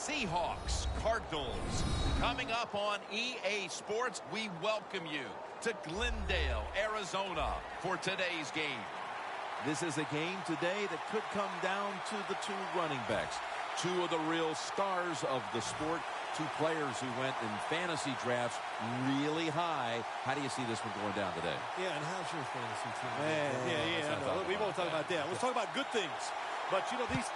Seahawks Cardinals. Coming up on EA Sports, we welcome you to Glendale, Arizona for today's game. This is a game today that could come down to the two running backs. Two of the real stars of the sport. Two players who went in fantasy drafts really high. How do you see this one going down today? Yeah, and how's your fantasy team? No, we won't talk about that. Let's talk about good things. But, you know, these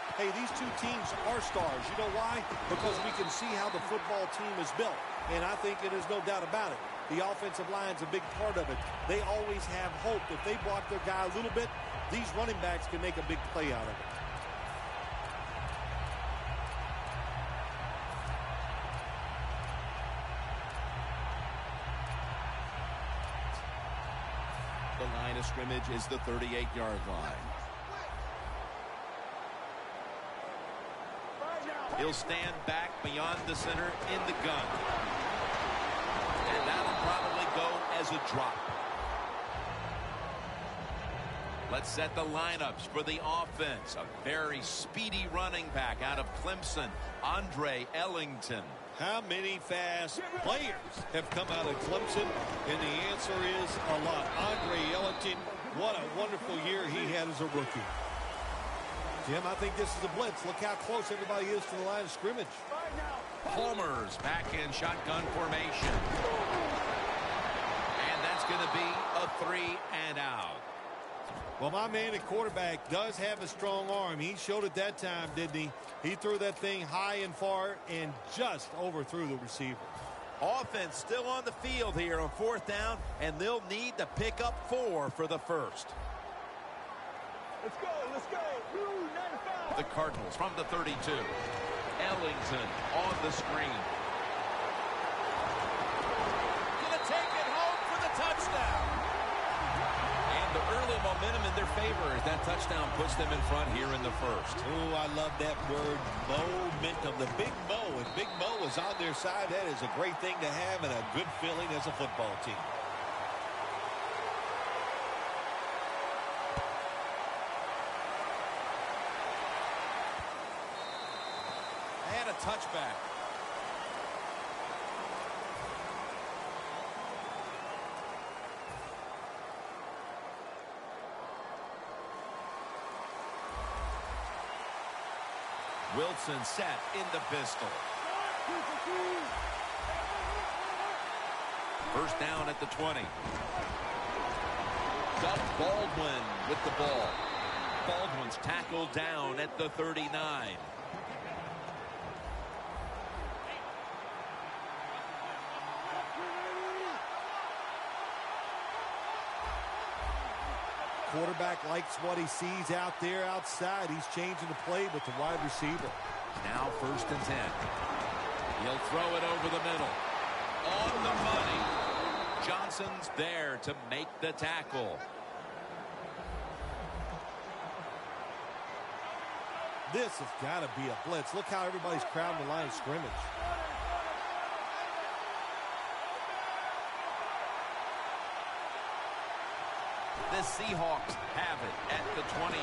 two teams are stars. You know why? Because we can see how the football team is built. And I think it is no doubt about it. The offensive line's a big part of it. They always have hope. If they block their guy a little bit, these running backs can make a big play out of it. The line of scrimmage is the 38-yard line. He'll stand back beyond the center in the gun. And that'll probably go as a drop. Let's set the lineups for the offense. A very speedy running back out of Clemson, Andre Ellington. How many fast players have come out of Clemson? And the answer is a lot. Andre Ellington, what a wonderful year he had as a rookie. Jim, I think this is a blitz. Look how close everybody is to the line of scrimmage. Palmer's back in shotgun formation. And that's going to be a 3 and out. Well, my man at quarterback does have a strong arm. He showed it that time, didn't he? He threw that thing high and far and just overthrew the receiver. Offense still on the field here on 4th down, and they'll need to pick up 4 for the first. Let's go, let's go. Ooh, 95. The Cardinals from the 32. Ellington on the screen. Gonna take it home for the touchdown. And the early momentum in their favor as that touchdown puts them in front here in the first. Oh, I love that word, momentum. The Big Mo, and Big Mo is on their side. That is a great thing to have and a good feeling as a football team. And a touchback. Wilson set in the pistol. First down at the 20. Doug Baldwin with the ball. Baldwin's tackled down at the 39. Quarterback likes what he sees out there outside. He's changing the play with the wide receiver. Now 1st and 10. He'll throw it over the middle. On the money. Johnson's there to make the tackle. This has got to be a blitz. Look how everybody's crowding the line of scrimmage. The Seahawks have it at the 24.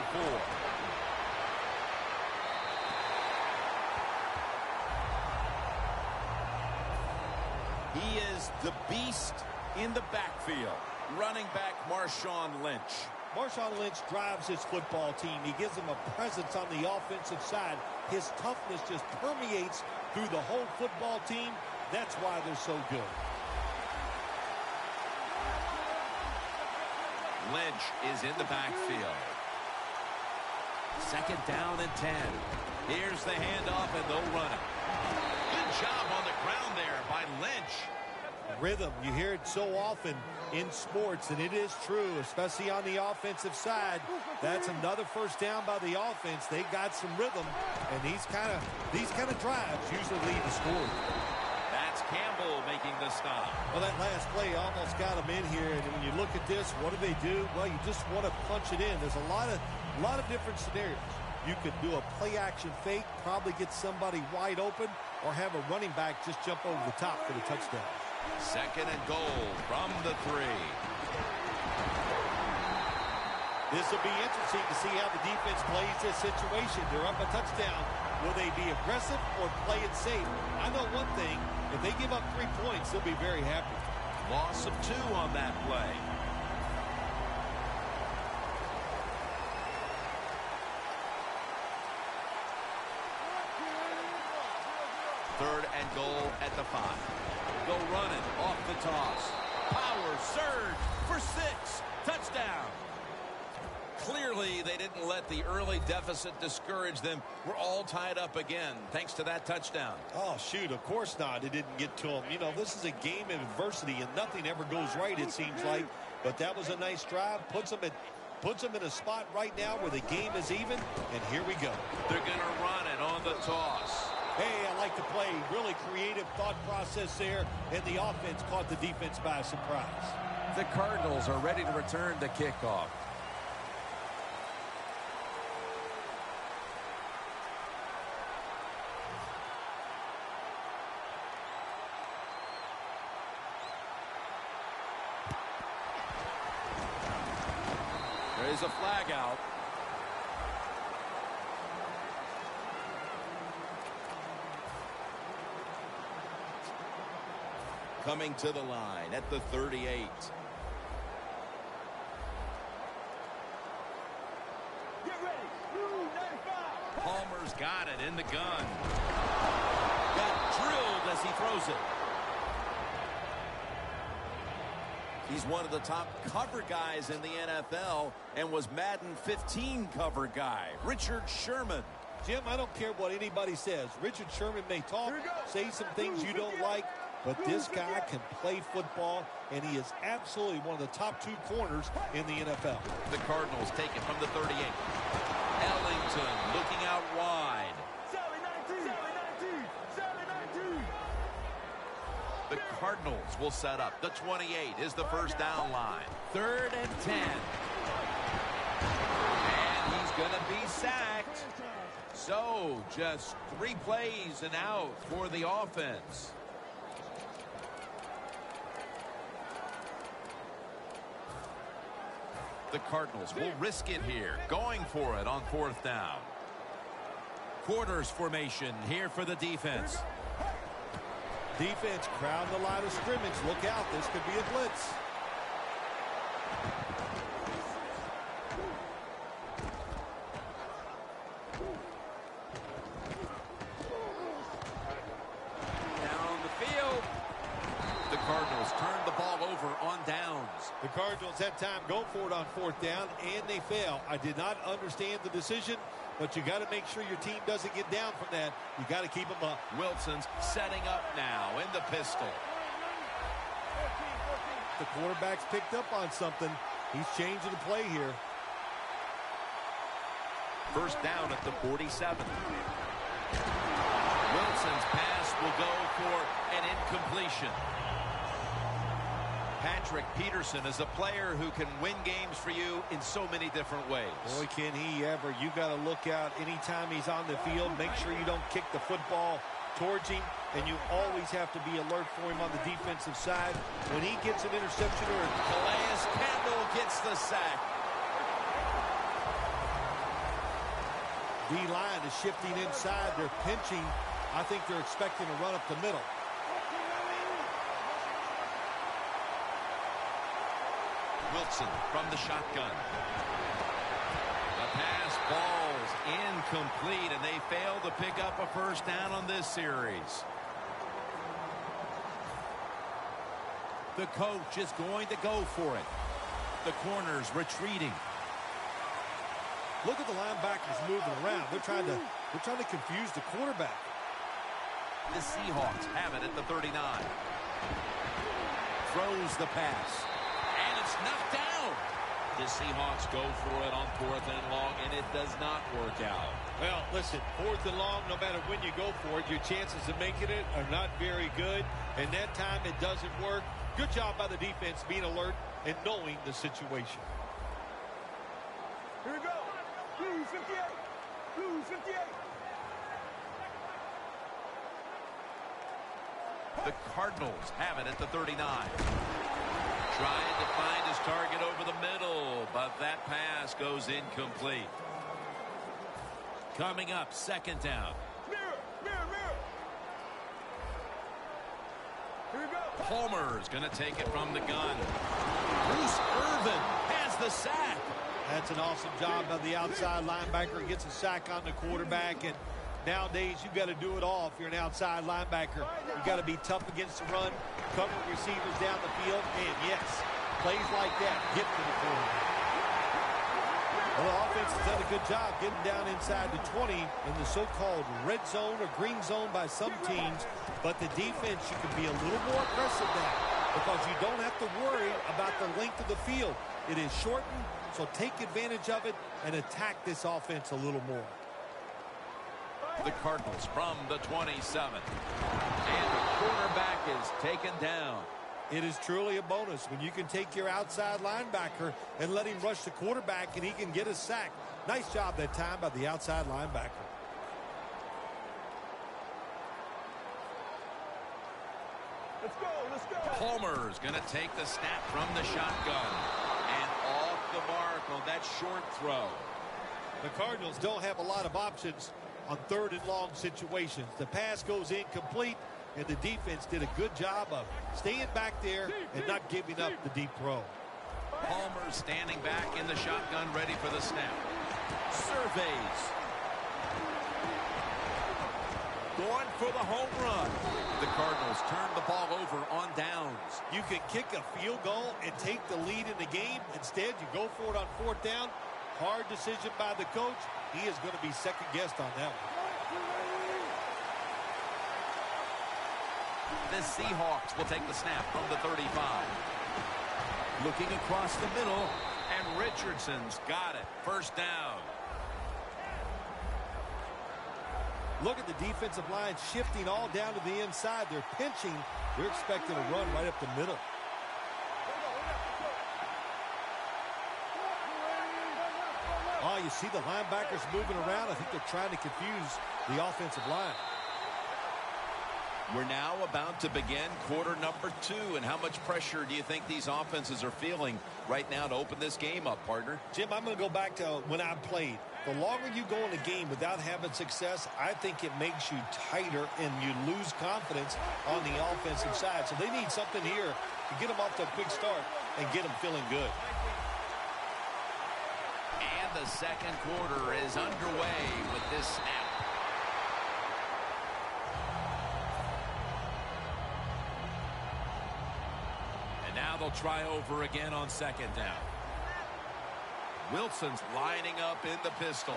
He is the beast in the backfield. Running back Marshawn Lynch. Marshawn Lynch drives his football team. He gives them a presence on the offensive side. His toughness just permeates through the whole football team. That's why they're so good. Lynch is in the backfield. 2nd down and 10. Here's the handoff, and they'll run it. Good job on the ground there by Lynch. Rhythm, you hear it so often in sports, and it is true, especially on the offensive side. That's another first down by the offense. They got some rhythm, and these kind of drives usually lead to scoring. That's Campbell making the stop. Well, that last play almost got him in here, and when you look at this, what do? Well, you just want to punch it in. There's a lot of different scenarios. You could do a play-action fake, probably get somebody wide open, or have a running back just jump over the top for the touchdown. 2nd and goal from the 3. This will be interesting to see how the defense plays this situation. They're up a touchdown. Will they be aggressive or play it safe? I know one thing. If they give up 3 points, they'll be very happy. Loss of 2 on that play. Third and goal at the 5. Go running off the toss. Power surge for 6. Touchdown. Clearly, they didn't let the early deficit discourage them. We're all tied up again, thanks to that touchdown. Oh, shoot, of course not. It didn't get to them. You know, this is a game of adversity, and nothing ever goes right, it seems like. But that was a nice drive. Puts them in a spot right now where the game is even, and here we go. They're going to run it on the toss. Hey, I like the play. Really creative thought process there, and the offense caught the defense by surprise. The Cardinals are ready to return the kickoff. There's a flag out. Coming to the line at the 38. Get ready. Blue 95. Palmer's got it in the gun. Got drilled as he throws it. He's one of the top cover guys in the NFL and was Madden 15 cover guy. Richard Sherman. Jim, I don't care what anybody says. Richard Sherman may talk, say some things you don't like, but this guy can play football, and he is absolutely one of the top 2 corners in the NFL. The Cardinals take it from the 38. Ellington looking out wide. The Cardinals will set up. The 28 is the first down line. 3rd and 10. And he's going to be sacked. So just 3 plays and out for the offense. The Cardinals will risk it here, going for it on 4th down. Quarters formation here for the defense. Defense crowd the line of scrimmage. Look out, this could be a blitz. Down the field. The Cardinals turn the ball over on downs. The Cardinals had time go for it on 4th down, and they fail. I did not understand the decision, but you got to make sure your team doesn't get down from that. You got to keep them up. Wilson's setting up now in the pistol. The quarterback's picked up on something. He's changing the play here. First down at the 47. Wilson's pass will go for an incompletion. Patrick Peterson is a player who can win games for you in so many different ways. Boy, can he ever. You got to look out anytime he's on the field. Make sure you don't kick the football towards him, and you always have to be alert for him on the defensive side. When he gets an interception or Calais Campbell gets the sack. D-line is shifting inside. They're pinching. I think they're expecting to run up the middle. Wilson from the shotgun. The pass falls incomplete, and they fail to pick up a first down on this series. The coach is going to go for it. The corner's retreating. Look at the linebackers moving around. They're trying to confuse the quarterback. The Seahawks have it at the 39. Throws the pass. And it's knocked down. The Seahawks go for it on 4th and long, and it does not work out. Well, listen, 4th and long, no matter when you go for it, your chances of making it are not very good. And that time it doesn't work. Good job by the defense being alert and knowing the situation. Here we go. Blue 58. Blue 58. The Cardinals have it at the 39. Trying to find his target over the middle, but that pass goes incomplete. Coming up, 2nd down. Palmer's going to take it from the gun. Bruce Irvin has the sack. That's an awesome job by the outside linebacker. He gets a sack on the quarterback, and nowadays you've got to do it all if you're an outside linebacker. You've got to be tough against the run, cover receivers down the field, and yes, plays like that get to the quarterback. Well, the offense has done a good job getting down inside the 20 in the so-called red zone or green zone by some teams, but the defense, you can be a little more aggressive now because you don't have to worry about the length of the field. It is shortened, so take advantage of it and attack this offense a little more. The Cardinals from the 27. And the quarterback is taken down. It is truly a bonus when you can take your outside linebacker and let him rush the quarterback and he can get a sack. Nice job that time by the outside linebacker. Let's go, let's go. Palmer's going to take the snap from the shotgun. And off the mark on that short throw. The Cardinals don't have a lot of options on 3rd and long situations. The pass goes incomplete, and the defense did a good job of staying back there and not giving up the deep throw. Palmer standing back in the shotgun, ready for the snap. Surveys. Going for the home run. The Cardinals turn the ball over on downs. You can kick a field goal and take the lead in the game. Instead, you go for it on 4th down. Hard decision by the coach. He is going to be second-guessed on that one. The Seahawks will take the snap from the 35. Looking across the middle. And Richardson's got it. First down. Look at the defensive line shifting all down to the inside. They're pinching. They're expecting a run right up the middle. Oh, you see the linebackers moving around. I think they're trying to confuse the offensive line. We're now about to begin quarter number 2. And how much pressure do you think these offenses are feeling right now to open this game up, partner? Jim, I'm going to go back to when I played. The longer you go in a game without having success, I think it makes you tighter and you lose confidence on the offensive side. So they need something here to get them off to a quick start and get them feeling good. And the second quarter is underway with this snap. And now they'll try over again on 2nd down. Wilson's lining up in the pistol.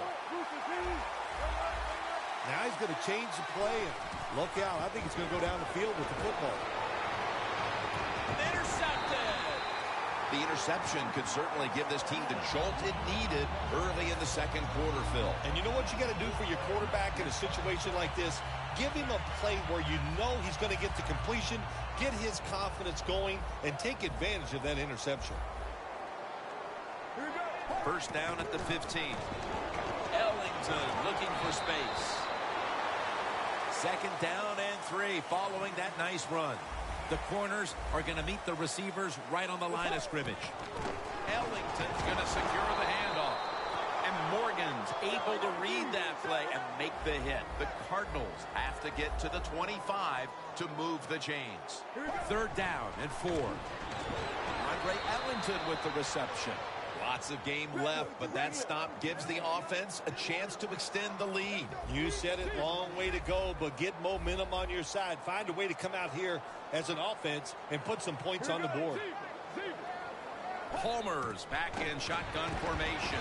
Now he's going to change the play. And look out. I think he's going to go down the field with the football. Intercepted. The interception could certainly give this team the jolt it needed early in the second quarter, Phil. And you know what you got to do for your quarterback in a situation like this? Give him a play where you know he's going to get the completion, get his confidence going, and take advantage of that interception. First down at the 15. Ellington looking for space. 2nd down and 3 following that nice run. The corners are going to meet the receivers right on the line of scrimmage. Ellington's going to secure the handoff. And Morgan's able to read that play and make the hit. The Cardinals have to get to the 25 to move the chains. 3rd down and 4. Andre Ellington with the reception. Lots of game left, but that stop gives the offense a chance to extend the lead. You said it, long way to go, but get momentum on your side. Find a way to come out here as an offense and put some points on the board. Palmer's back in shotgun formation.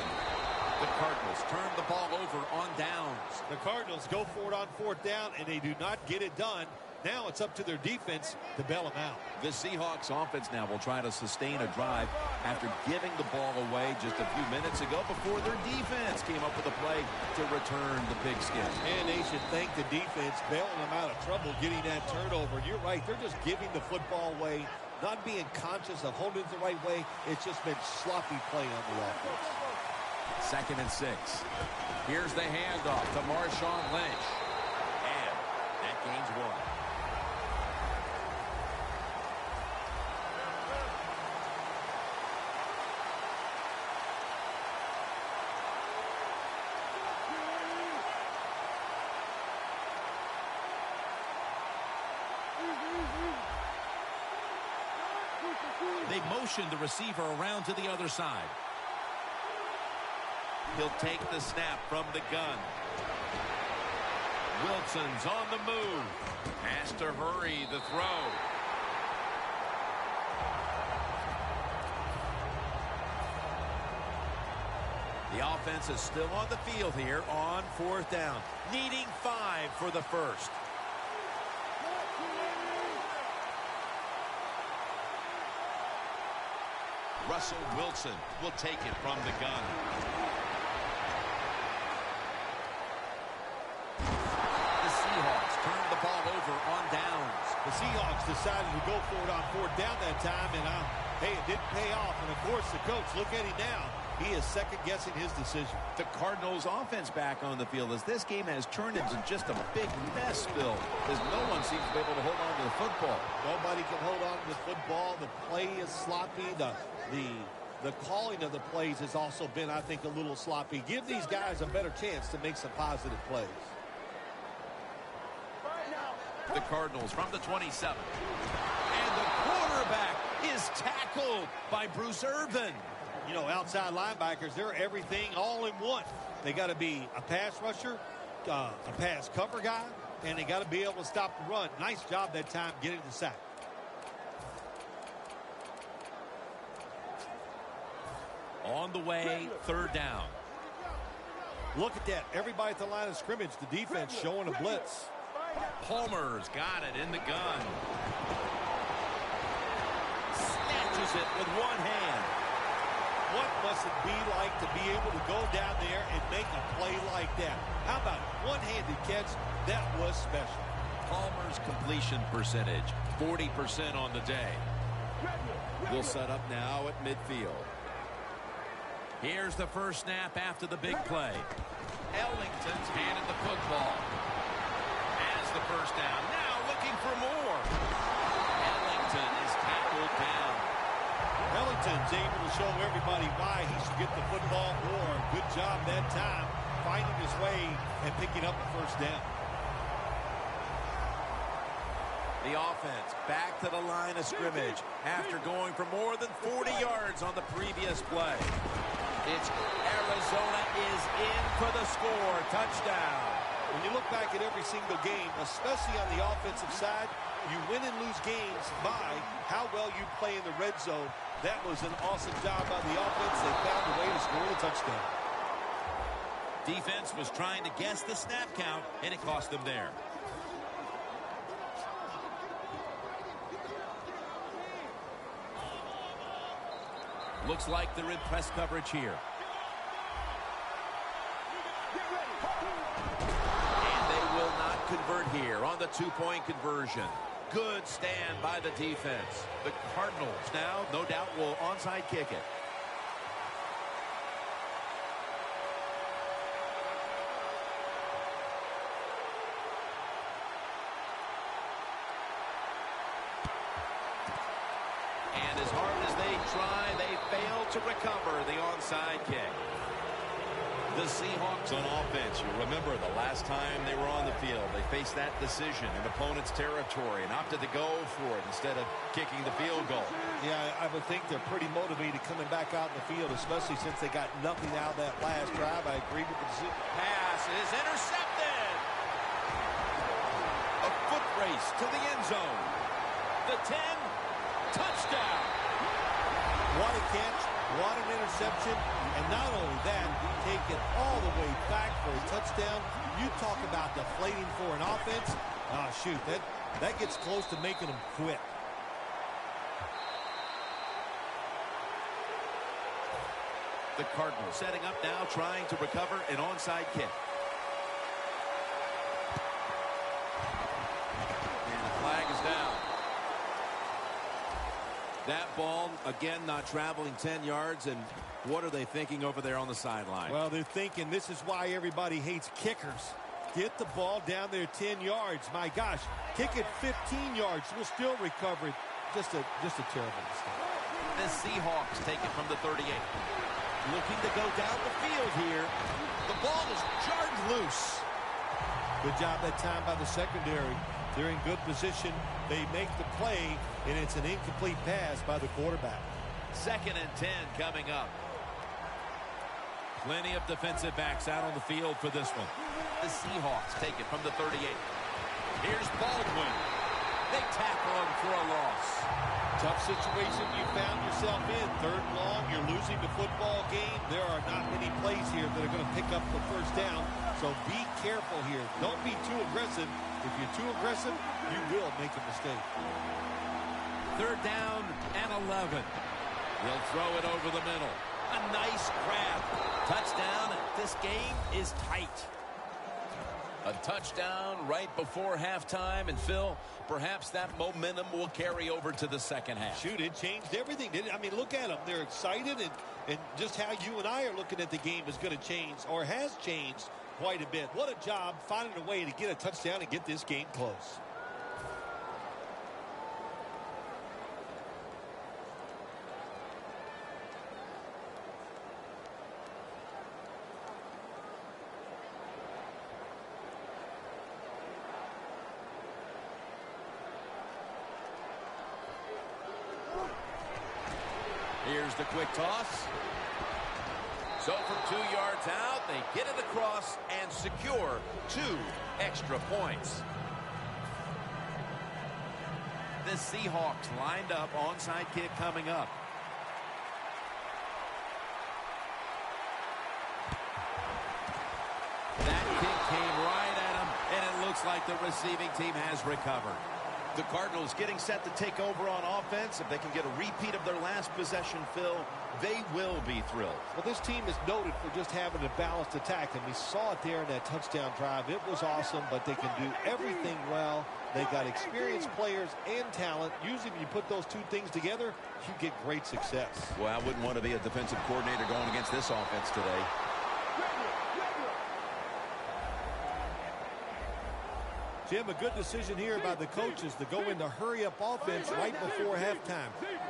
The Cardinals turn the ball over on downs. The Cardinals go for it on 4th down, and they do not get it done. Now it's up to their defense to bail them out. The Seahawks offense now will try to sustain a drive after giving the ball away just a few minutes ago before their defense came up with a play to return the pigskin. And they should thank the defense bailing them out of trouble getting that turnover. You're right. They're just giving the football away, not being conscious of holding it the right way. It's just been sloppy play on the offense. 2nd and 6. Here's the handoff to Marshawn Lynch. And that gains 1. motion the receiver around to the other side. He'll take the snap from the gun. Wilson's on the move. Has to hurry the throw. The offense is still on the field here on 4th down. Needing 5 for the first. Russell Wilson will take it from the gun. The Seahawks turn the ball over on downs. The Seahawks decided to go for it on 4th down that time, and hey, it didn't pay off. And of course, the coach, look at him now. He is second-guessing his decision. The Cardinals offense back on the field as this game has turned into just a big mess, Bill, as no one seems to be able to hold on to the football. Nobody can hold on to the football. The play is sloppy. The calling of the plays has also been, I think, a little sloppy. Give these guys a better chance to make some positive plays. The Cardinals from the 27. And the quarterback is tackled by Bruce Irvin. You know, outside linebackers, they're everything all in one. They got to be a pass rusher, a pass cover guy, and they got to be able to stop the run. Nice job that time getting the sack. On the way, 3rd down. Look at that. Everybody at the line of scrimmage, the defense showing a blitz. Palmer's got it in the gun. Snatches it with one hand. What must it be like to be able to go down there and make a play like that? How about it? One-handed catch? That was special. Palmer's completion percentage, 40% on the day. We'll set up now at midfield. Here's the first snap after the big play. Ellington's handed the football. Has the first down. Now looking for more. Ellington is tackled down. Ellington's able to show everybody why he should get the football more. Good job that time, finding his way and picking up the first down. The offense back to the line of scrimmage after going for more than 40 yards on the previous play. It's Arizona is in for the score. Touchdown. When you look back at every single game, especially on the offensive side, you win and lose games by how well you play in the red zone. That was an awesome job by the offense. They found a way to score the touchdown. Defense was trying to guess the snap count, and it cost them there. Looks like they're in press coverage here. And they will not convert here on the 2-point conversion. Good stand by the defense. The Cardinals now, no doubt, will onside kick it. And as hard as they try, they fail to recover the onside kick. The Seahawks on offense, you remember the last time they were on the field, they faced that decision in opponent's territory and opted to go for it instead of kicking the field goal. Yeah, I would think they're pretty motivated coming back out in the field, especially since they got nothing out of that last drive. I agree with the decision. Pass is intercepted. A foot race to the end zone. The 10, touchdown. What a catch, what an interception, and not only that, take it all the way back for a touchdown. You talk about deflating for an offense. Shoot, that gets close to making them quit. The Cardinals setting up now, trying to recover an onside kick. And the flag is down. That ball, again, not traveling 10 yards, and what are they thinking over there on the sideline? Well, they're thinking this is why everybody hates kickers. Get the ball down there 10 yards. My gosh, kick it 15 yards. We'll still recover it. Just a terrible mistake. The Seahawks take it from the 38. Looking to go down the field here. The ball is jarred loose. Good job that time by the secondary. They're in good position. They make the play, and it's an incomplete pass by the quarterback. 2nd and 10 coming up. Plenty of defensive backs out on the field for this one. The Seahawks take it from the 38. Here's Baldwin. They tackle him for a loss. Tough situation you found yourself in. 3rd and long, you're losing the football game. There are not many plays here that are going to pick up the 1st down, so be careful here. Don't be too aggressive. If you're too aggressive, you will make a mistake. 3rd down and 11. He'll throw it over the middle. A nice grab. Touchdown. This game is tight. A touchdown right before halftime. And, Phil, perhaps that momentum will carry over to the 2nd half. Shoot, it changed everything, didn't it? I mean, look at them. They're excited, and just how you and I are looking at the game is going to change, or has changed quite a bit. What a job finding a way to get a touchdown and get this game close. Here's the quick toss. So from 2 yards out, they get it across and secure 2 extra points. The Seahawks lined up, onside kick coming up. That kick came right at him, and it looks like the receiving team has recovered. The Cardinals getting set to take over on offense. If they can get a repeat of their last possession, Phil, they will be thrilled. Well, this team is noted for just having a balanced attack, and we saw it there in that touchdown drive. It was awesome, but they can do everything well. They got experienced players and talent. Usually when you put those 2 things together, you get great success. Well, I wouldn't want to be a defensive coordinator going against this offense today. Jim, a good decision here by the coaches to go into hurry-up offense right before halftime.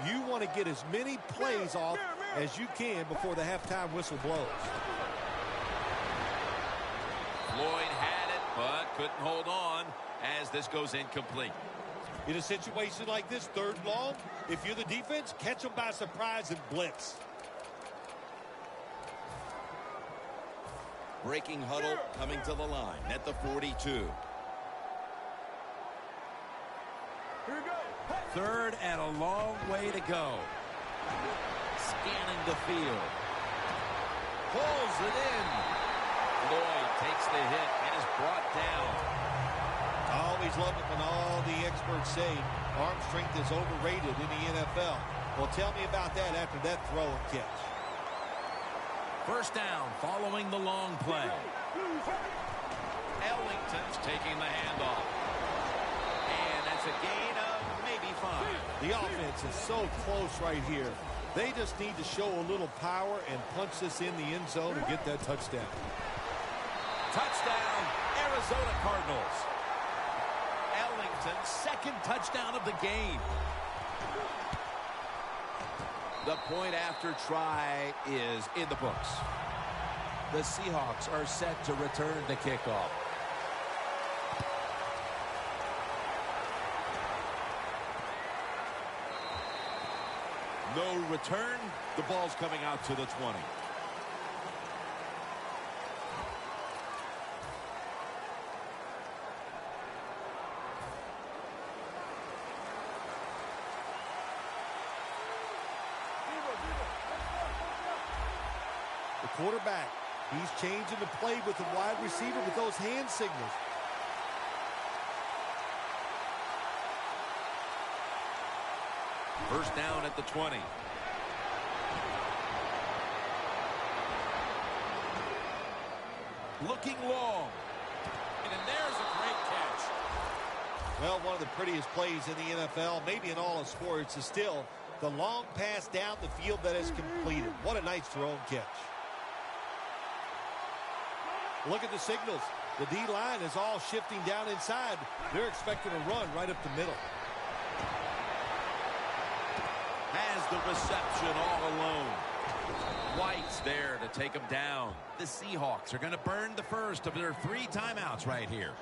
You want to get as many plays off as you can before the halftime whistle blows. Floyd had it, but couldn't hold on as this goes incomplete. In a situation like this, 3rd and long, if you're the defense, catch them by surprise and blitz. Breaking huddle coming to the line at the 42. 3rd and a long way to go. Scanning the field. Pulls it in. Floyd takes the hit and is brought down. I always love it when all the experts say arm strength is overrated in the NFL. Well, tell me about that after that throw and catch. 1st down following the long play. Ellington's taking the handoff. And that's a gain of maybe 5. The offense is so close right here. They just need to show a little power and punch this in the end zone and get that touchdown. Touchdown, Arizona Cardinals. Ellington's 2nd touchdown of the game. The point after try is in the books. The Seahawks are set to return the kickoff. No return. The ball's coming out to the 20. The quarterback, he's changing the play with the wide receiver with those hand signals. First down at the 20. Looking long. And there's a great catch. Well, one of the prettiest plays in the NFL, maybe in all of sports, is still the long pass down the field that is completed. What a nice throw and catch. Look at the signals. The D-line is all shifting down inside. They're expecting a run right up the middle. Has the reception all alone. White's there to take him down. The Seahawks are going to burn the first of their 3 timeouts right here.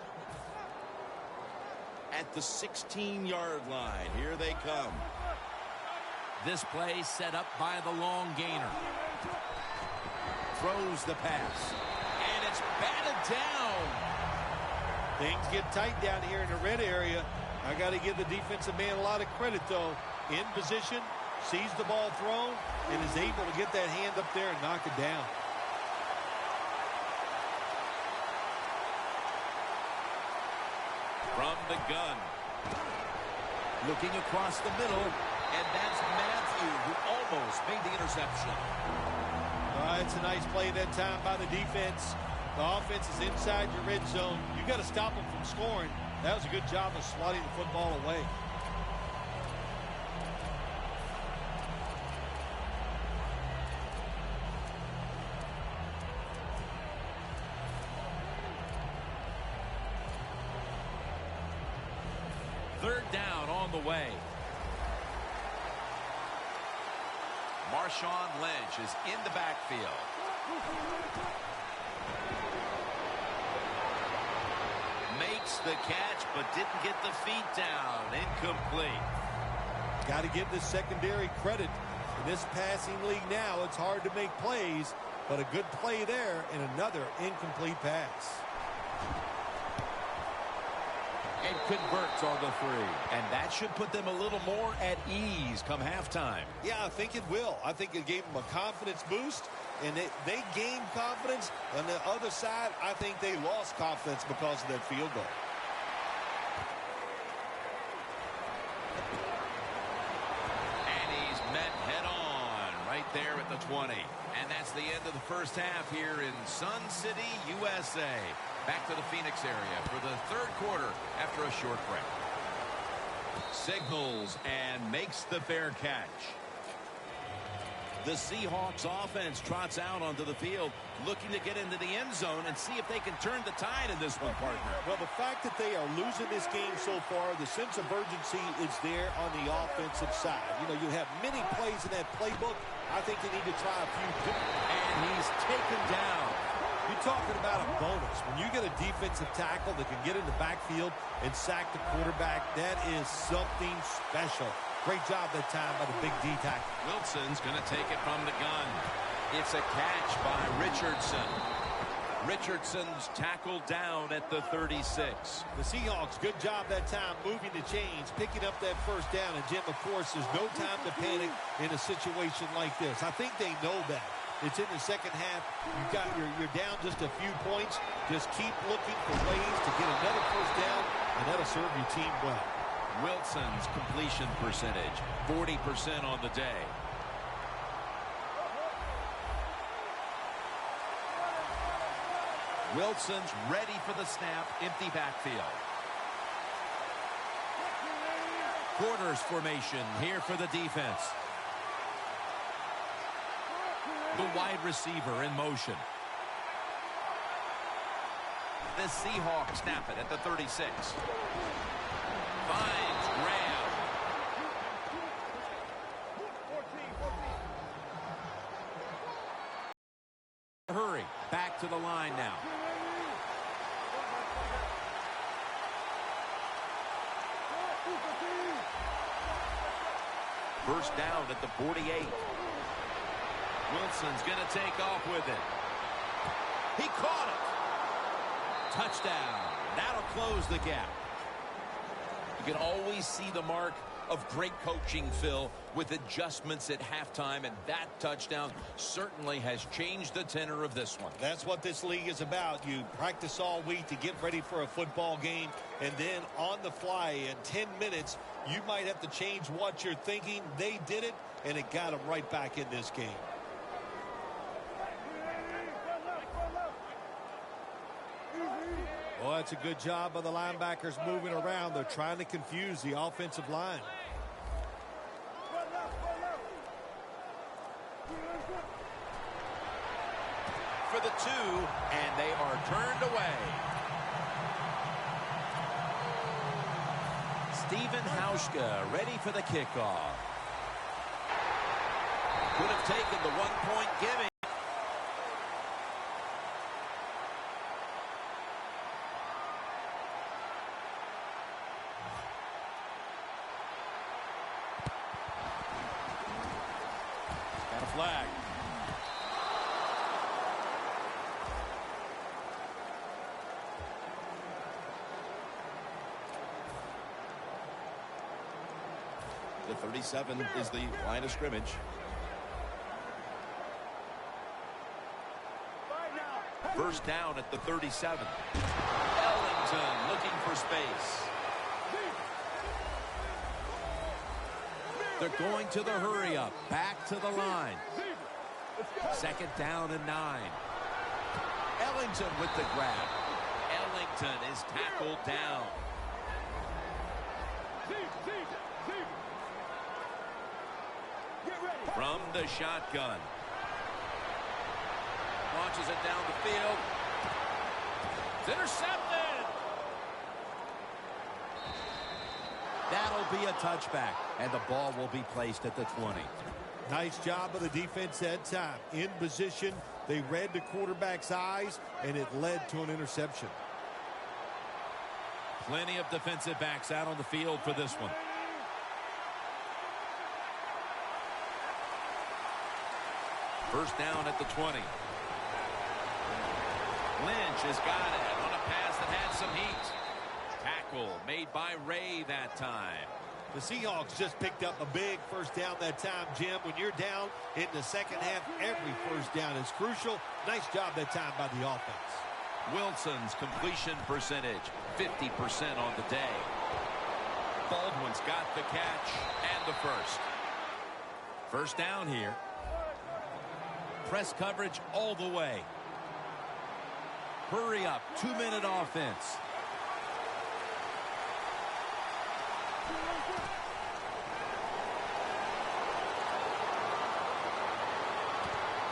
At the 16-yard line, here they come. This play set up by the long gainer. Throws the pass. And it's batted down. Things get tight down here in the red area. I got to give the defensive man a lot of credit, though. In position, sees the ball thrown, and is able to get that hand up there and knock it down. From the gun. Looking across the middle, and that's Matthew who almost made the interception. It's a nice play that time by the defense. The offense is inside your red zone. You got to stop them from scoring. That was a good job of swatting the football away. Third down on the way. Marshawn Lynch is in the backfield. Makes the catch, but didn't get the feet down. Incomplete. Got to give this secondary credit. In this passing league now, it's hard to make plays, but a good play there and another incomplete pass. And converts on the 3. And that should put them a little more at ease come halftime. Yeah, I think it will. I think it gave them a confidence boost, and they gained confidence. On the other side, I think they lost confidence because of that field goal. And he's met head-on right there at the 20. And that's the end of the first half here in Sun City, USA. Back to the Phoenix area for the third quarter after a short break. Signals and makes the fair catch. The Seahawks offense trots out onto the field, looking to get into the end zone and see if they can turn the tide in this one, partner. Well, the fact that they are losing this game so far, the sense of urgency is there on the offensive side. You know, you have many plays in that playbook. I think they need to try a few. And he's taken down. You're talking about a bonus. When you get a defensive tackle that can get in the backfield and sack the quarterback, that is something special. Great job that time by the big D tackle. Wilson's going to take it from the gun. It's a catch by Richardson. Richardson's tackled down at the 36. The Seahawks, good job that time moving the chains, picking up that first down. And, Jim, of course, there's no time to panic in a situation like this. I think they know that. It's in the second half. You're down just a few points. Just keep looking for ways to get another first down, and that'll serve your team well. Wilson's completion percentage, 40% on the day. Wilson's ready for the snap, empty backfield. Quarters formation here for the defense. The wide receiver in motion. The Seahawks snap it at the 36. Finds Graham. Hurry. Back to the line now. First down at the 48. Wilson's going to take off with it. He caught it. Touchdown. That'll close the gap. You can always see the mark of great coaching, Phil, with adjustments at halftime, and that touchdown certainly has changed the tenor of this one. That's what this league is about. You practice all week to get ready for a football game, and then on the fly in 10 minutes, you might have to change what you're thinking. They did it, and it got them right back in this game. Well, that's a good job by the linebackers moving around. They're trying to confuse the offensive line. For the 2, and they are turned away. Stephen Hauschka ready for the kickoff. Could have taken the 1-point giving. The 37 is the line of scrimmage. First down at the 37. Ellington looking for space. They're going to the hurry up. Back to the line. Second down and 9. Ellington with the grab. Ellington is tackled down. From the shotgun. Launches it down the field. It's intercepted. That'll be a touchback, and the ball will be placed at the 20. Nice job of the defense that time. In position, they read the quarterback's eyes, and it led to an interception. Plenty of defensive backs out on the field for this one. First down at the 20. Lynch has got it on a pass that had some heat. Tackle made by Ray that time. The Seahawks just picked up a big first down that time, Jim. When you're down in the second half, every first down is crucial. Nice job that time by the offense. Wilson's completion percentage, 50% on the day. Baldwin's got the catch and the first. First down here. Press coverage all the way. Hurry up. 2-minute offense.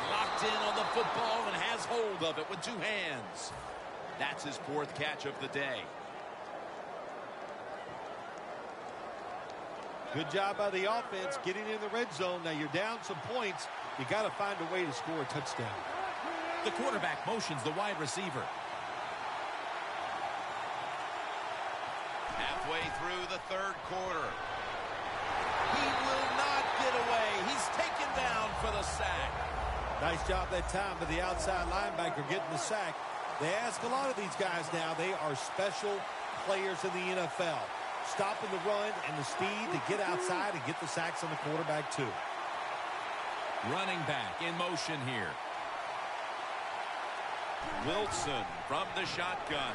Locked in on the football and has hold of it with two hands. That's his fourth catch of the day. Good job by the offense getting in the red zone. Now you're down some points. You got to find a way to score a touchdown. The quarterback motions the wide receiver. Halfway through the third quarter. He will not get away. He's taken down for the sack. Nice job that time by the outside linebacker getting the sack. They ask a lot of these guys now. They are special players in the NFL. Stopping the run and the speed to get outside and get the sacks on the quarterback too. Running back in motion here. Wilson from the shotgun.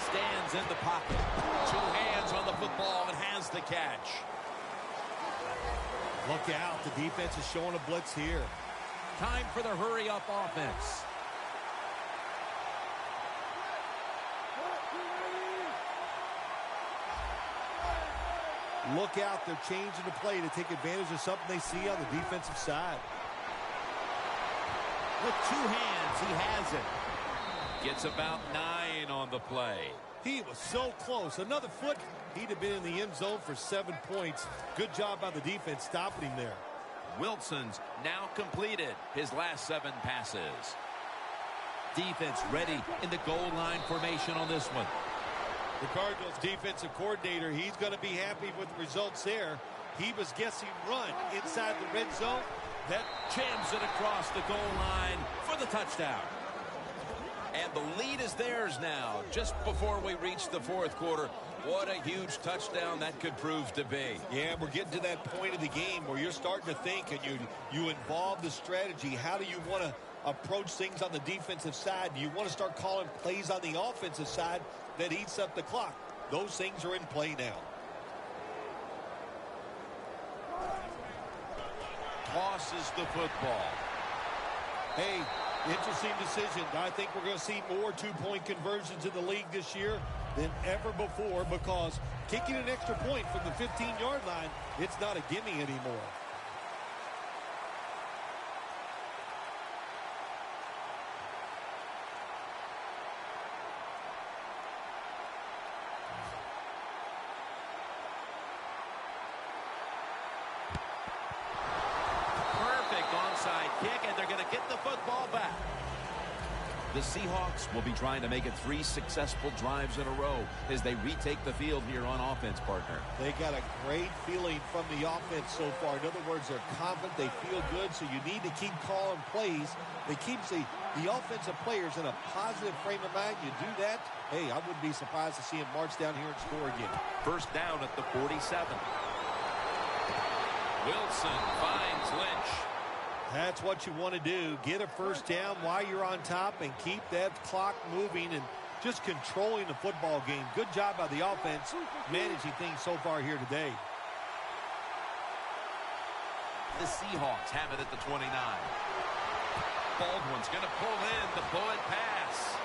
Stands in the pocket. Two hands on the football and has the catch. Look out. The defense is showing a blitz here. Time for the hurry-up offense. Look out. They're changing the play to take advantage of something they see on the defensive side. With two hands, he has it. Gets about 9 on the play. He was so close. Another foot, he'd have been in the end zone for 7 points. Good job by the defense stopping him there. Wilson's now completed his last 7 passes. Defense ready in the goal line formation on this one. The Cardinals defensive coordinator, he's going to be happy with the results there. He was guessing run inside the red zone. That jams it across the goal line for the touchdown. And the lead is theirs now, just before we reach the fourth quarter. What a huge touchdown that could prove to be. Yeah, we're getting to that point of the game where you're starting to think and you involve the strategy. How do you want to approach things on the defensive side? Do you want to start calling plays on the offensive side that eats up the clock? Those things are in play now. Tosses the football. Hey, interesting decision. I think we're going to see more two-point conversions in the league this year than ever before, because kicking an extra point from the 15-yard line, it's not a gimme anymore. Kick, and they're going to get the football back. The Seahawks will be trying to make it 3 successful drives in a row as they retake the field here on offense, partner. They got a great feeling from the offense so far. In other words, they're confident, they feel good, so you need to keep calling plays. They keep the offensive players in a positive frame of mind. You do that, hey, I wouldn't be surprised to see him march down here and score again. First down at the 47. Wilson finds Lynch. That's what you want to do. Get a first down while you're on top and keep that clock moving and just controlling the football game. Good job by the offense managing things so far here today. The Seahawks have it at the 29. Baldwin's going to pull in the bullet pass.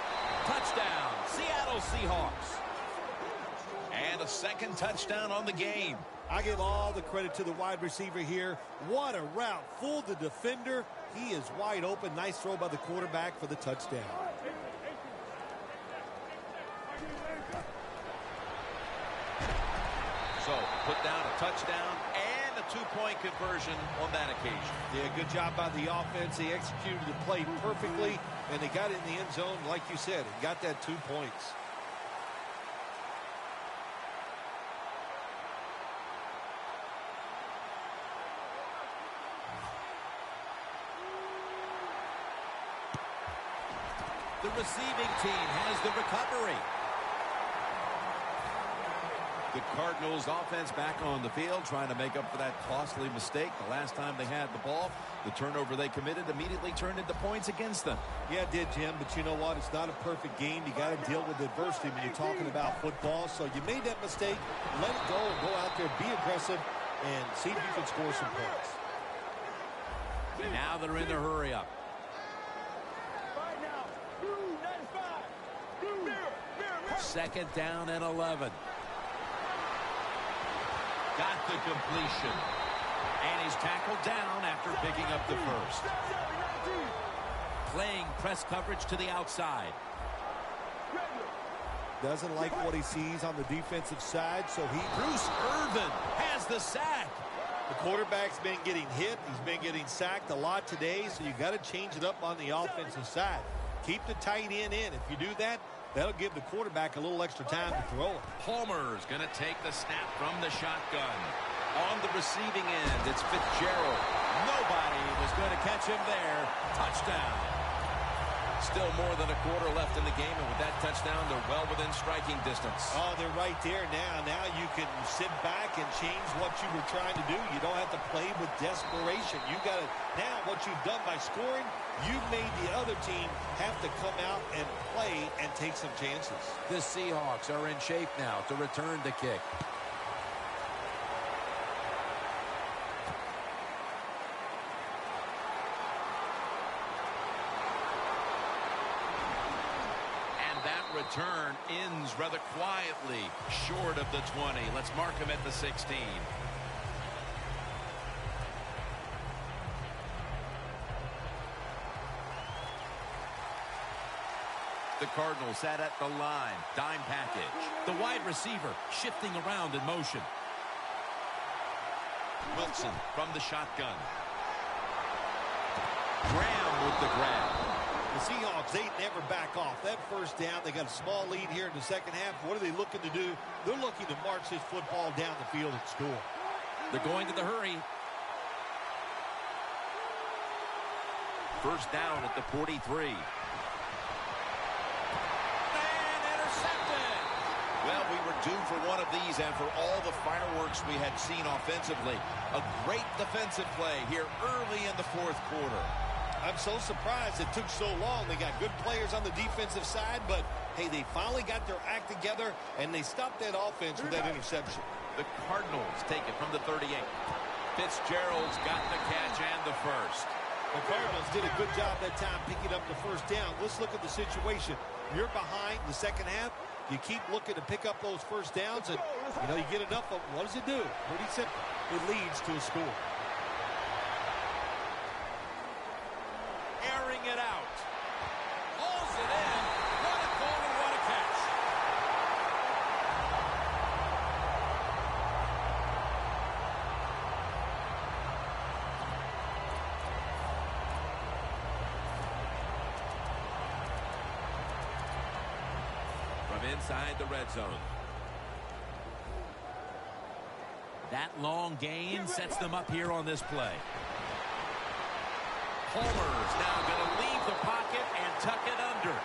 Touchdown, Seattle Seahawks. And a second touchdown on the game. I give all the credit to the wide receiver here. What a route. Fooled the defender. He is wide open. Nice throw by the quarterback for the touchdown. So, put down a touchdown and a two-point conversion on that occasion. Yeah, good job by the offense. They executed the play perfectly, and they got it in the end zone, like you said, and got that 2 points. The receiving team has the recovery. The Cardinals offense back on the field trying to make up for that costly mistake the last time they had the ball. The turnover they committed immediately turned into points against them. Yeah, it did, Jim, but you know what? It's not a perfect game. You got to deal with adversity when you're talking about football. So you made that mistake. Let it go and go out there, be aggressive, and see if you can score some points. And now they're in the hurry-up. Second down and 11. Got the completion. And he's tackled down after picking up the first. Playing press coverage to the outside. Doesn't like what he sees on the defensive side, so Bruce Irvin has the sack. the quarterback's been getting hit. He's been getting sacked a lot today, so you got to change it up on the offensive side. Keep the tight end in. If you do that, that'll give the quarterback a little extra time to throw it. Palmer's going to take the snap from the shotgun. On the receiving end, it's Fitzgerald. Nobody was going to catch him there. Touchdown. Still more than a quarter left in the game, and with that touchdown, they're well within striking distance. Oh, they're right there now. Now you can sit back and change what you were trying to do. You don't have to play with desperation. You got to, now what you've done by scoring, you've made the other team have to come out and play and take some chances. The Seahawks are in shape now to return the kick. Return ends rather quietly, short of the 20. Let's mark him at the 16. The Cardinals sat at the line. Dime package. The wide receiver shifting around in motion. Wilson from the shotgun. Graham with the grab. The Seahawks, they never back off. That first down, they got a small lead here in the second half. What are they looking to do? They're looking to march this football down the field and score. They're going to the hurry. First down at the 43. And intercepted. Well, we were due for one of these, and for all the fireworks we had seen offensively, a great defensive play here early in the fourth quarter. I'm so surprised it took so long. They got good players on the defensive side, but, hey, they finally got their act together, and they stopped that offense with that interception. The Cardinals take it from the 38. Fitzgerald's got the catch and the first. The Cardinals did a good job that time picking up the first down. Let's look at the situation. You're behind the second half. You keep looking to pick up those first downs, and, you get enough of them. What does it do? Pretty simple. It leads to a score. Airing it out. Hauls it in. What a goal and what a catch. From inside the red zone. That long gain sets them up here on this play. Palmer's now going to leave the pocket and tuck it under.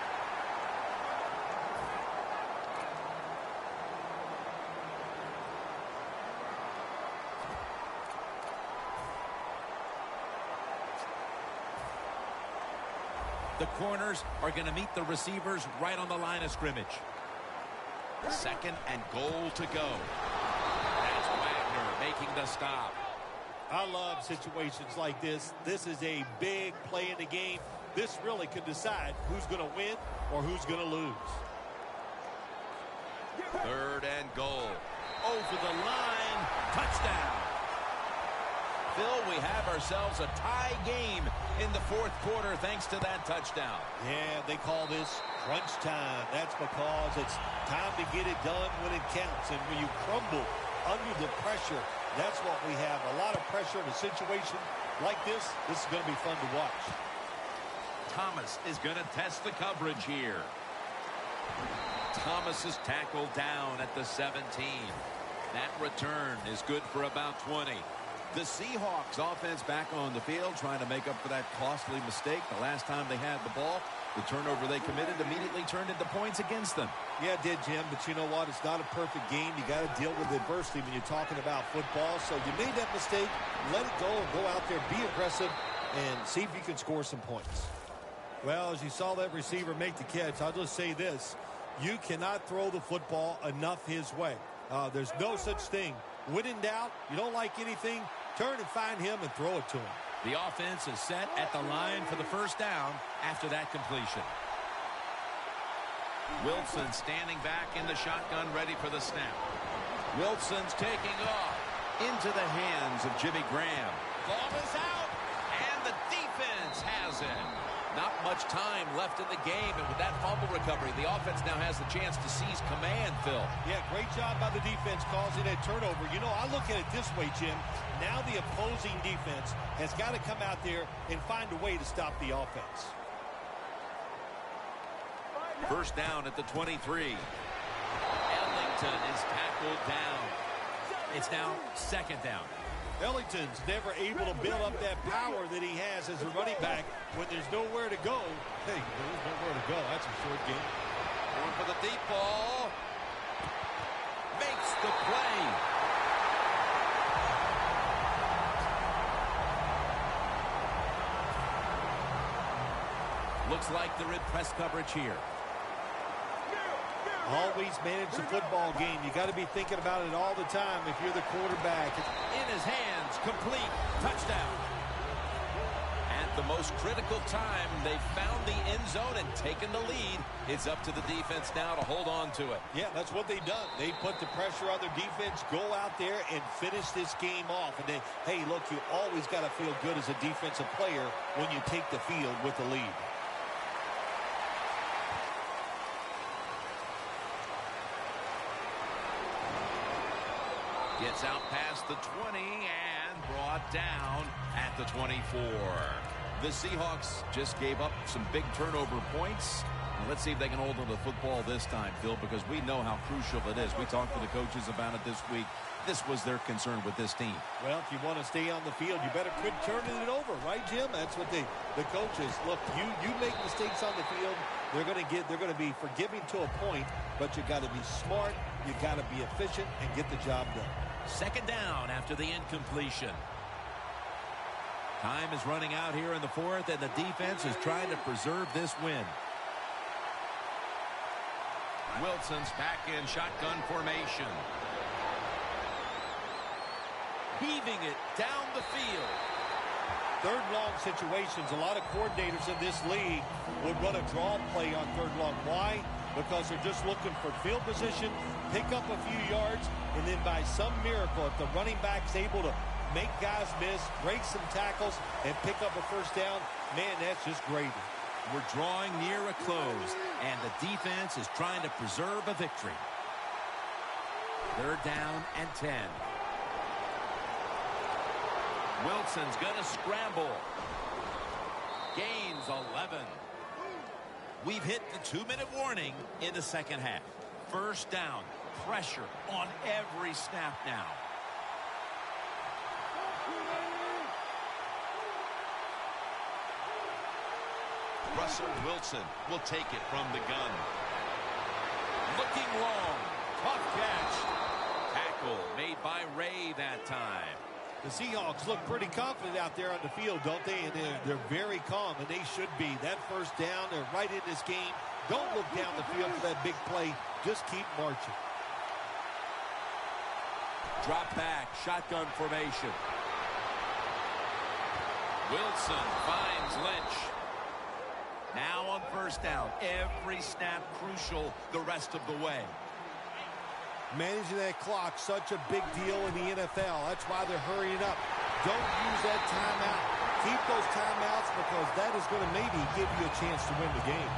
The corners are going to meet the receivers right on the line of scrimmage. 2nd and goal to go. That's Wagner making the stop. I love situations like this. This is a big play in the game. This really could decide who's going to win or who's going to lose. 3rd and goal. Over the line. Touchdown. Phil, we have ourselves a tie game in the 4th quarter thanks to that touchdown. Yeah, they call this crunch time. That's because it's time to get it done when it counts. And when you crumble under the pressure, that's what we have. A lot of pressure in a situation like this. This is going to be fun to watch. Thomas is going to test the coverage here. Thomas is tackled down at the 17. That return is good for about 20. The Seahawks offense back on the field trying to make up for that costly mistake. The last time they had the ball, the turnover they committed immediately turned into points against them. Yeah, it did, Jim, but you know what? It's not a perfect game. You got to deal with adversity when you're talking about football. So you made that mistake, let it go, and go out there, be aggressive, and see if you can score some points. Well, as you saw that receiver make the catch, I'll just say this. You cannot throw the football enough his way. There's no such thing. When in doubt, you don't like anything, turn and find him and throw it to him. The offense is set at the line for the first down after that completion. Wilson standing back in the shotgun, ready for the snap. Wilson's taking off into the hands of Jimmy Graham. Ball is out, and the defense has it. Not much time left in the game, and with that fumble recovery, the offense now has the chance to seize command, Phil. Yeah, great job by the defense causing that turnover. You know, I look at it this way, Jim. Now the opposing defense has got to come out there and find a way to stop the offense. First down at the 23. Ellington is tackled down. It's now 2nd down. Ellington's never able to build up that power that he has as a running back when there's nowhere to go. Hey, there's nowhere to go. That's a short game. Going for the deep ball. Makes the play. Looks like they're in press coverage here. Always manage the football game. You got to be thinking about it all the time if you're the quarterback. In his hands, complete, touchdown. At the most critical time, they found the end zone and taken the lead. It's up to the defense now to hold on to it. Yeah, that's what they've done. They put the pressure on their defense, go out there and finish this game off. And then, hey, look, you always got to feel good as a defensive player when you take the field with the lead. Gets out past the 20 and brought down at the 24. The Seahawks just gave up some big turnover points. Let's see if they can hold on to the football this time, Phil, because we know how crucial it is. We talked to the coaches about it this week. This was their concern with this team. Well, if you want to stay on the field, you better quit turning it over, right, Jim? That's what the coaches look. You make mistakes on the field, they're going to be forgiving to a point, but you got to be smart, you got to be efficient, and get the job done. 2nd down after the incompletion. Time is running out here in the 4th, and the defense is trying to preserve this win. Wilson's back in shotgun formation. Heaving it down the field. 3rd long situations, a lot of coordinators in this league would run a draw play on 3rd long. Why? Because they're just looking for field position, pick up a few yards, and then by some miracle, if the running back's able to make guys miss, break some tackles, and pick up a first down, man, that's just gravy. We're drawing near a close, and the defense is trying to preserve a victory. 3rd down and 10. Wilson's going to scramble. Gains 11. We've hit the 2-minute warning in the 2nd half. First down, pressure on every snap now. Russell Wilson will take it from the gun. Looking long, tough catch. Tackle made by Ray that time. The Seahawks look pretty confident out there on the field, don't they? And they're very calm, and they should be. That first down, they're right in this game. Don't look down the field for that big play. Just keep marching. Drop back, shotgun formation. Wilson finds Lynch. Now on first down. Every snap crucial the rest of the way. Managing that clock, such a big deal in the NFL. That's why they're hurrying up. Don't use that timeout. Keep those timeouts because that is going to maybe give you a chance to win the game.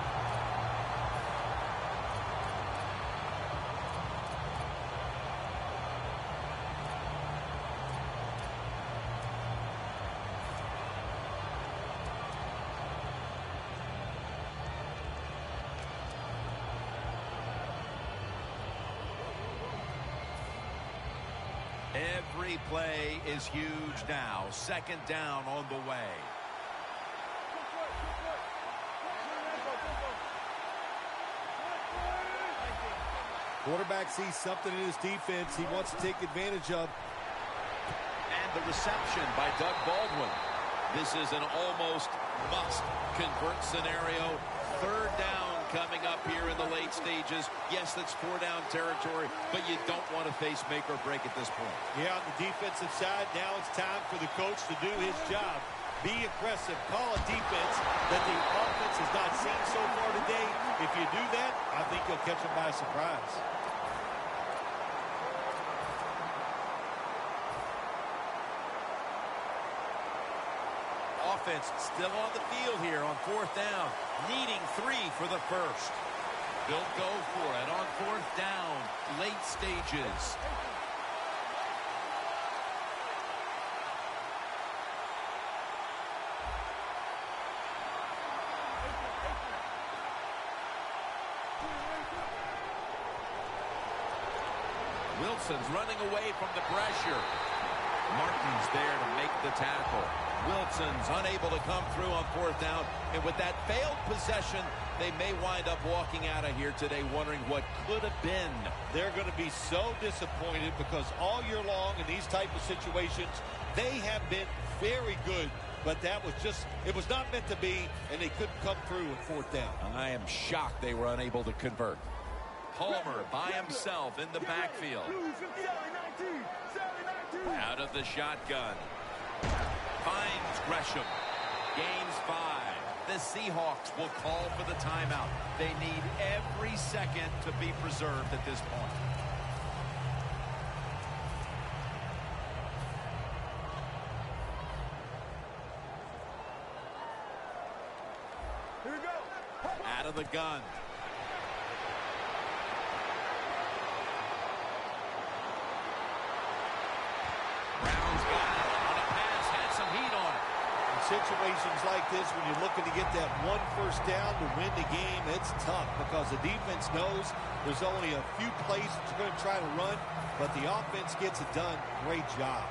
Every play is huge now. Second down on the way. Quarterback sees something in his defense he wants to take advantage of. And the reception by Doug Baldwin. This is an almost must-convert scenario. Third down coming up here in the late stages. Yes, that's four-down territory, but you don't want to face make or break at this point. Yeah, on the defensive side, now it's time for the coach to do his job. Be aggressive. Call a defense that the offense has not seen so far today. If you do that, I think you'll catch them by surprise. Offense still on the field here on fourth down, needing 3 for the first. They'll go for it on fourth down, late stages. Wilson's running away from the pressure. Martin's there to make the tackle. Wilson's unable to come through on fourth down. And with that failed possession, they may wind up walking out of here today wondering what could have been. They're going to be so disappointed because all year long in these type of situations, they have been very good. But that was just, it was not meant to be, and they couldn't come through on fourth down. I am shocked they were unable to convert. Palmer by himself in the backfield. Out of the shotgun. Finds Gresham. Gains 5. The Seahawks will call for the timeout. They need every second to be preserved at this point. Here we go. Out of the gun. Brown's got it on a pass, had some heat on it. In situations like this, when you're looking to get that one first down to win the game, it's tough because the defense knows there's only a few plays that you're going to try to run, but the offense gets it done. Great job.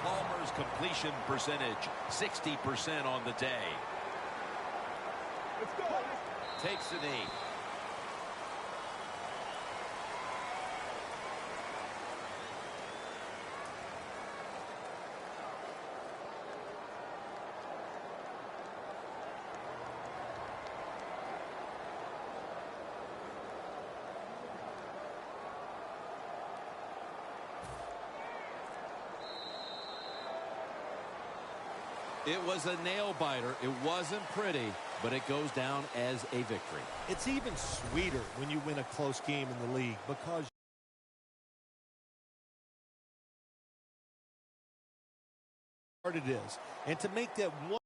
Palmer's completion percentage, 60% on the day. Let's go. Takes a knee. It was a nail-biter. It wasn't pretty, but it goes down as a victory. It's even sweeter when you win a close game in the league because it is. And to make that one